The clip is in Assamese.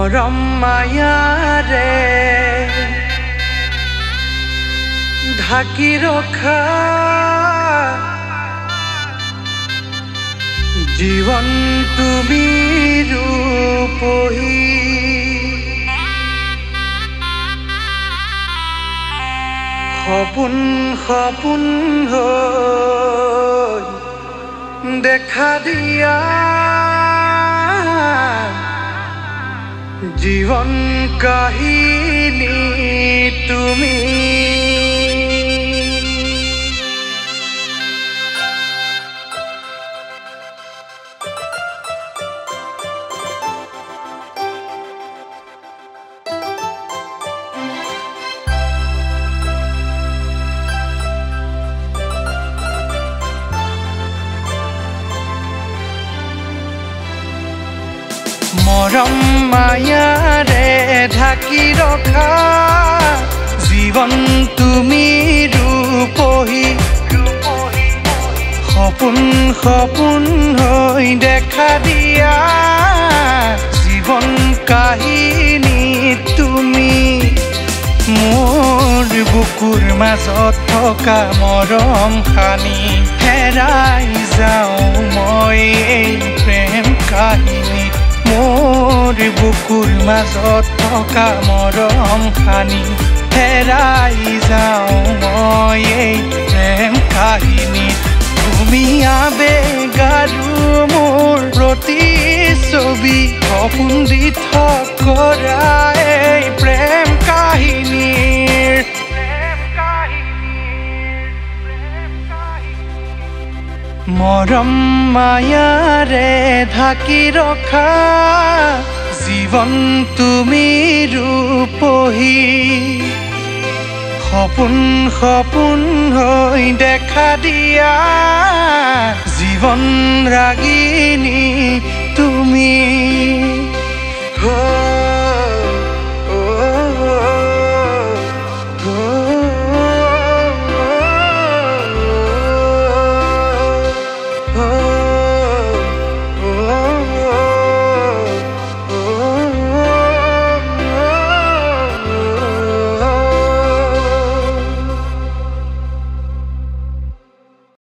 মৰম মায়াৰে ঢাকি ৰখা জীৱন তুমি ৰূপহী সপোন সপোন হৈ দেখা দিয়া জীবন কাহিনী তুমি মৰম মায়াৰে ঢাকি ৰখা জীৱন তুমি ৰূপহী সপোন সপোন হৈ দেখা দিয়া জীৱন কাহিনী তুমি মোৰ বুকুৰ মাজত থকা মৰম খানি হেৰাই যাওঁ মই এই প্ৰেম কাহিনী মোৰ বুকুৰ মাজত থকা মৰম খানি হেৰাই যাওঁ মই এই প্ৰেম কাহিনী তুমি আবেগ আৰু মোৰ প্ৰতিচ্ছবি সপোন দি থকা এই প্ৰেম কাহিনীৰ মৰম মায়াৰে ঢাকি ৰখা জীৱন তুমি ৰূপহী সপোন সপোন হৈ দেখা দিয়া জীৱন ৰাগিনী তুমি